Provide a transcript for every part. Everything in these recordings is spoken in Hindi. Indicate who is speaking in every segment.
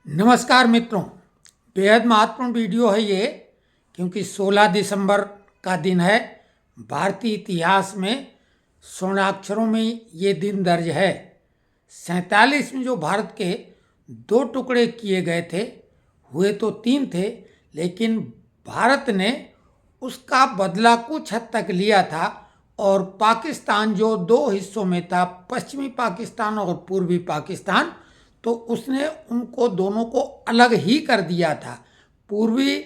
Speaker 1: नमस्कार मित्रों, बेहद महत्वपूर्ण वीडियो है ये, क्योंकि 16 दिसंबर का दिन है। भारतीय इतिहास में स्वर्णाक्षरों में ये दिन दर्ज है। 47 में जो भारत के दो टुकड़े किए गए थे, हुए तो 3 थे, लेकिन भारत ने उसका बदला कुछ हद तक लिया था और पाकिस्तान जो 2 हिस्सों में था, पश्चिमी पाकिस्तान और पूर्वी पाकिस्तान, तो उसने उनको दोनों को अलग ही कर दिया था। पूर्वी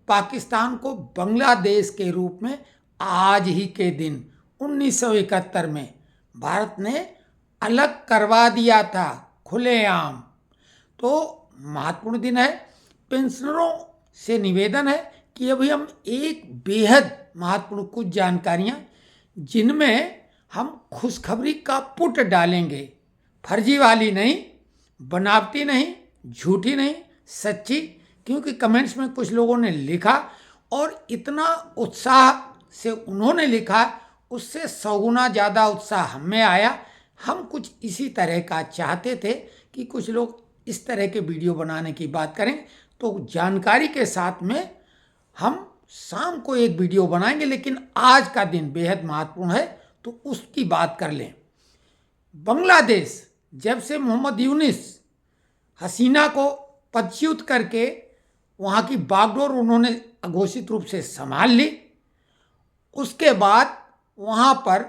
Speaker 1: पाकिस्तान को बांग्लादेश के रूप में आज ही के दिन 1971 में भारत ने अलग करवा दिया था, खुलेआम। तो महत्वपूर्ण दिन है। पेंशनरों से निवेदन है कि अभी हम एक बेहद महत्वपूर्ण कुछ जानकारियां, जिनमें हम खुशखबरी का पुट डालेंगे, फर्जी वाली नहीं, बनावटी नहीं, झूठी नहीं, सच्ची। क्योंकि कमेंट्स में कुछ लोगों ने लिखा और इतना उत्साह से उन्होंने लिखा, उससे 100 गुना ज़्यादा उत्साह हमें आया। हम कुछ इसी तरह का चाहते थे कि कुछ लोग इस तरह के वीडियो बनाने की बात करें, तो जानकारी के साथ में हम शाम को एक वीडियो बनाएंगे। लेकिन आज का दिन बेहद महत्वपूर्ण है, तो उसकी बात कर लें। बांग्लादेश जब से मोहम्मद यूनिस हसीना को पदच्युत करके वहाँ की बागडोर उन्होंने अघोषित रूप से संभाल ली, उसके बाद वहाँ पर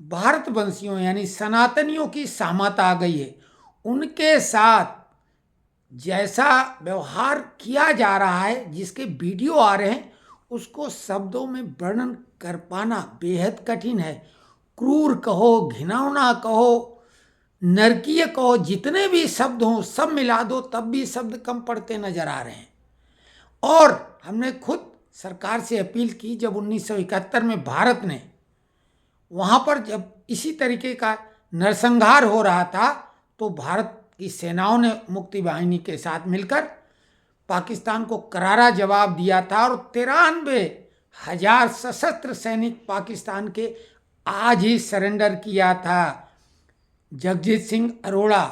Speaker 1: भारतवंशियों यानी सनातनियों की सहमत आ गई है। उनके साथ जैसा व्यवहार किया जा रहा है, जिसके वीडियो आ रहे हैं, उसको शब्दों में वर्णन कर पाना बेहद कठिन है। क्रूर कहो, घिनौना कहो, नरकीय कहो, जितने भी शब्द हों सब मिला दो, तब भी शब्द कम पड़ते नजर आ रहे हैं। और हमने खुद सरकार से अपील की, जब 1971 में भारत ने वहाँ पर जब इसी तरीके का नरसंहार हो रहा था, तो भारत की सेनाओं ने मुक्ति वाहिनी के साथ मिलकर पाकिस्तान को करारा जवाब दिया था और 93,000 सशस्त्र सैनिक पाकिस्तान के आज ही सरेंडर किया था। जगजीत सिंह अरोड़ा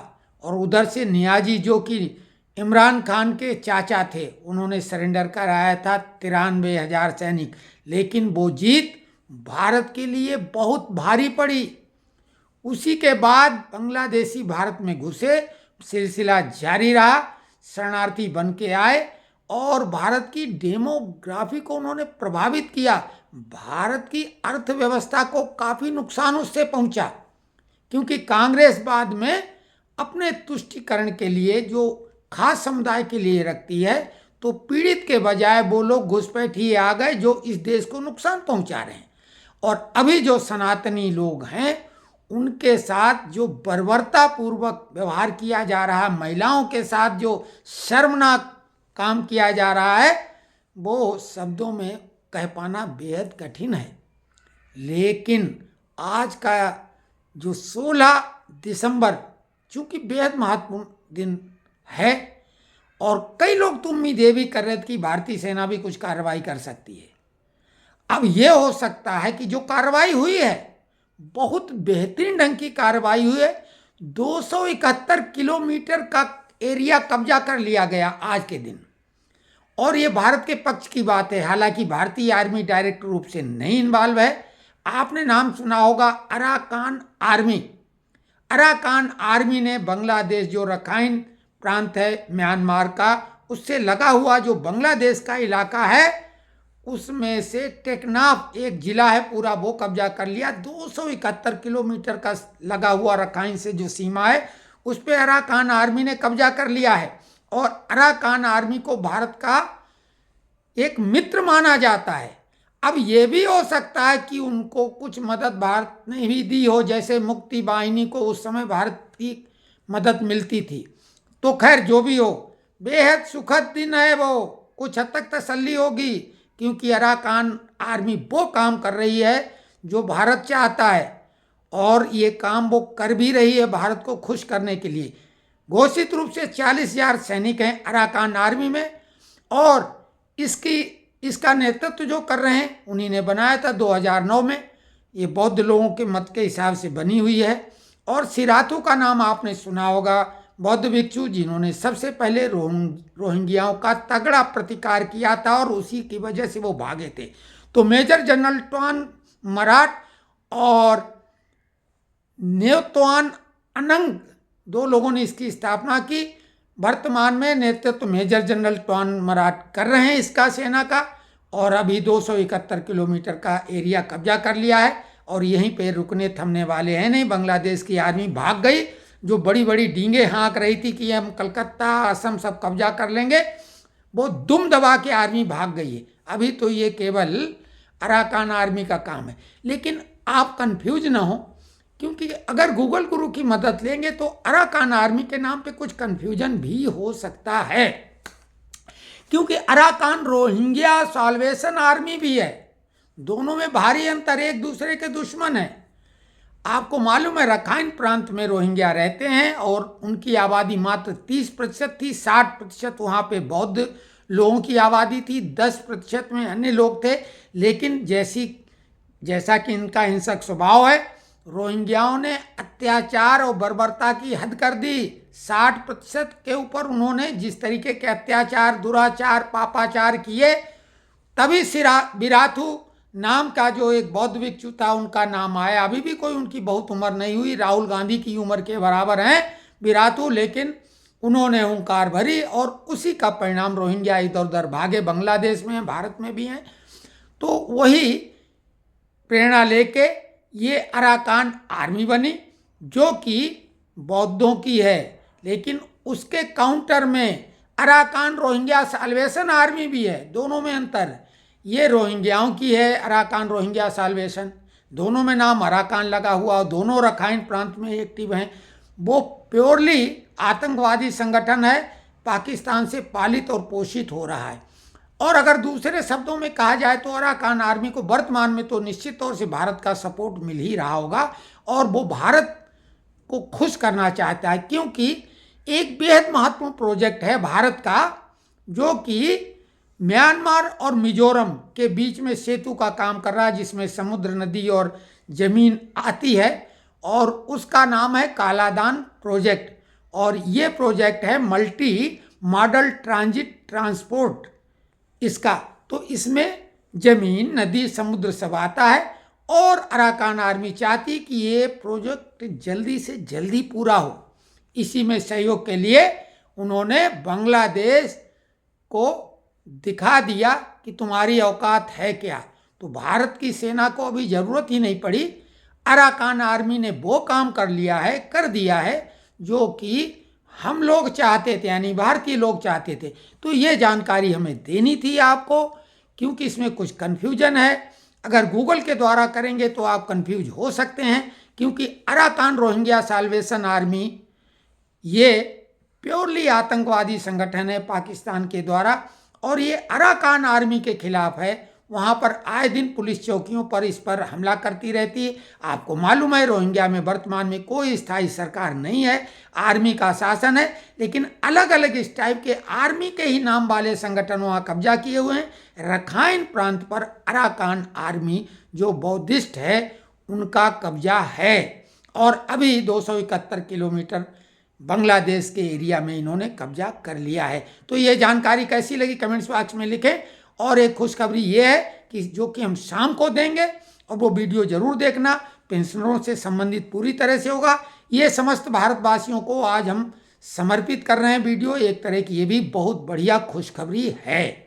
Speaker 1: और उधर से नियाजी, जो कि इमरान खान के चाचा थे, उन्होंने सरेंडर कराया था 93,000 सैनिक। लेकिन वो जीत भारत के लिए बहुत भारी पड़ी। उसी के बाद बांग्लादेशी भारत में घुसे, सिलसिला जारी रहा, शरणार्थी बन के आए और भारत की डेमोग्राफी को उन्होंने प्रभावित किया। भारत की अर्थव्यवस्था को काफ़ी नुकसान उससे पहुंचा, क्योंकि कांग्रेस बाद में अपने तुष्टीकरण के लिए जो खास समुदाय के लिए रखती है, तो पीड़ित के बजाय वो लोग घुसपैठ ही आ गए जो इस देश को नुकसान पहुंचा रहे हैं। और अभी जो सनातनी लोग हैं, उनके साथ जो बर्बरतापूर्वक व्यवहार किया जा रहा है, महिलाओं के साथ जो शर्मनाक काम किया जा रहा है, वो शब्दों में कह पाना बेहद कठिन है। लेकिन आज का जो 16 दिसंबर, चूंकि बेहद महत्वपूर्ण दिन है और कई लोग तो उम्मीद ये भी कर रहे थे कि भारतीय सेना भी कुछ कार्रवाई कर सकती है। अब ये हो सकता है कि जो कार्रवाई हुई है, बहुत बेहतरीन ढंग की कार्रवाई हुई है। 271 किलोमीटर का एरिया कब्जा कर लिया गया आज के दिन, और ये भारत के पक्ष की बात है। हालांकि भारतीय आर्मी डायरेक्ट रूप से नहीं इन्वॉल्व है। आपने नाम सुना होगा अराकान आर्मी। अराकान आर्मी ने बांग्लादेश, जो रखाइन प्रांत है म्यांमार का, उससे लगा हुआ जो बांग्लादेश का इलाका है, उसमें से टेकनाफ एक जिला है पूरा, वो कब्जा कर लिया। 271 किलोमीटर का लगा हुआ रखाइन से जो सीमा है, उस पर अराकान आर्मी ने कब्जा कर लिया है। और अराकान आर्मी को भारत का एक मित्र माना जाता है। अब ये भी हो सकता है कि उनको कुछ मदद भारत ने भी दी हो, जैसे मुक्ति वाहिनी को उस समय भारत की मदद मिलती थी। तो खैर जो भी हो, बेहद सुखद दिन है। वो कुछ हद तक तसल्ली होगी, क्योंकि अराकान आर्मी वो काम कर रही है जो भारत चाहता है, और ये काम वो कर भी रही है भारत को खुश करने के लिए। घोषित रूप से 40,000 सैनिक हैं अराकान आर्मी में, और इसका नेतृत्व जो कर रहे हैं, उन्हीं ने बनाया था 2009 में। ये बौद्ध लोगों के मत के हिसाब से बनी हुई है। और सिराथू का नाम आपने सुना होगा, बौद्ध भिक्षु जिन्होंने सबसे पहले रोहिंग्याओं का तगड़ा प्रतिकार किया था और उसी की वजह से वो भागे थे। तो मेजर जनरल ट्वान मराट और न्योतोन अनंग दो लोगों ने इसकी स्थापना की। वर्तमान में नेतृत्व मेजर जनरल ट्वान मराट कर रहे हैं इसका, सेना का, और अभी 271 किलोमीटर का एरिया कब्जा कर लिया है और यहीं पे रुकने थमने वाले हैं नहीं। बांग्लादेश की आर्मी भाग गई, जो बड़ी बड़ी डींगे हाँक रही थी कि हम कलकत्ता असम सब कब्जा कर लेंगे, वो दुम दबा के आर्मी भाग गई है। अभी तो ये केवल अराकान आर्मी का काम है। लेकिन आप कंफ्यूज ना हो, क्योंकि अगर गूगल गुरु की मदद लेंगे तो अराकान आर्मी के नाम पे कुछ कंफ्यूजन भी हो सकता है, क्योंकि अराकान रोहिंग्या साल्वेशन आर्मी भी है। दोनों में भारी अंतर, एक दूसरे के दुश्मन है। आपको मालूम है रखाइन प्रांत में रोहिंग्या रहते हैं और उनकी आबादी मात्र 30% थी। 60% वहाँ पे बौद्ध लोगों की आबादी थी, 10% में अन्य लोग थे। लेकिन जैसा कि इनका हिंसक स्वभाव है, रोहिंग्याओं ने अत्याचार और बर्बरता की हद कर दी। 60% के ऊपर उन्होंने जिस तरीके के अत्याचार, दुराचार, पापाचार किए, तभी बिराथू नाम का जो एक बौद्ध भिक्षु था उनका नाम आया। अभी भी कोई उनकी बहुत उम्र नहीं हुई, राहुल गांधी की उम्र के बराबर हैं बिराथू, लेकिन उन्होंने हुंकार भरी और उसी का परिणाम रोहिंग्या इधर उधर भागे, बांग्लादेश में हैं, भारत में भी हैं। तो वही प्रेरणा लेके ये अराकान आर्मी बनी, जो कि बौद्धों की है। लेकिन उसके काउंटर में अराकान रोहिंग्या साल्वेशन आर्मी भी है, दोनों में अंतर है। ये रोहिंग्याओं की है अराकान रोहिंग्या साल्वेशन, दोनों में नाम अराकान लगा हुआ, दोनों रखाइन प्रांत में एक्टिव हैं। वो प्योरली आतंकवादी संगठन है, पाकिस्तान से पालित और पोषित हो रहा है। और अगर दूसरे शब्दों में कहा जाए तो अराकान आर्मी को वर्तमान में तो निश्चित तौर से भारत का सपोर्ट मिल ही रहा होगा और वो भारत को खुश करना चाहता है, क्योंकि एक बेहद महत्वपूर्ण प्रोजेक्ट है भारत का, जो कि म्यांमार और मिजोरम के बीच में सेतु का काम कर रहा है, जिसमें समुद्र, नदी और जमीन आती है, और उसका नाम है कालादान प्रोजेक्ट। और ये प्रोजेक्ट है मल्टी मॉडल ट्रांजिट ट्रांसपोर्ट इसका। तो इसमें जमीन, नदी, समुद्र सब आता है और अराकान आर्मी चाहती कि ये प्रोजेक्ट जल्दी से जल्दी पूरा हो। इसी में सहयोग के लिए उन्होंने बांग्लादेश को दिखा दिया कि तुम्हारी औकात है क्या। तो भारत की सेना को अभी ज़रूरत ही नहीं पड़ी, अराकान आर्मी ने वो काम कर लिया है, कर दिया है, जो कि हम लोग चाहते थे, यानी भारतीय लोग चाहते थे। तो ये जानकारी हमें देनी थी आपको, क्योंकि इसमें कुछ कन्फ्यूजन है। अगर गूगल के द्वारा करेंगे तो आप कन्फ्यूज हो सकते हैं, क्योंकि अराकान रोहिंग्या साल्वेशन आर्मी ये प्योरली आतंकवादी संगठन है पाकिस्तान के द्वारा, और ये अराकान आर्मी के खिलाफ है। वहाँ पर आए दिन पुलिस चौकियों पर इस पर हमला करती रहती है। आपको मालूम है रोहिंग्या में वर्तमान में कोई स्थायी सरकार नहीं है, आर्मी का शासन है, लेकिन अलग अलग इस टाइप के आर्मी के ही नाम वाले संगठन वहाँ कब्जा किए हुए हैं। रखाइन प्रांत पर अराकान आर्मी जो बौद्धिस्ट है उनका कब्जा है, और अभी 271 किलोमीटर बांग्लादेश के एरिया में इन्होंने कब्जा कर लिया है। तो ये जानकारी कैसी लगी कमेंट्स बॉक्स में लिखें। और एक खुशखबरी ये है कि जो कि हम शाम को देंगे, और वो वीडियो जरूर देखना, पेंशनरों से संबंधित पूरी तरह से होगा। ये समस्त भारतवासियों को आज हम समर्पित कर रहे हैं वीडियो। एक तरह की ये भी बहुत बढ़िया खुशखबरी है।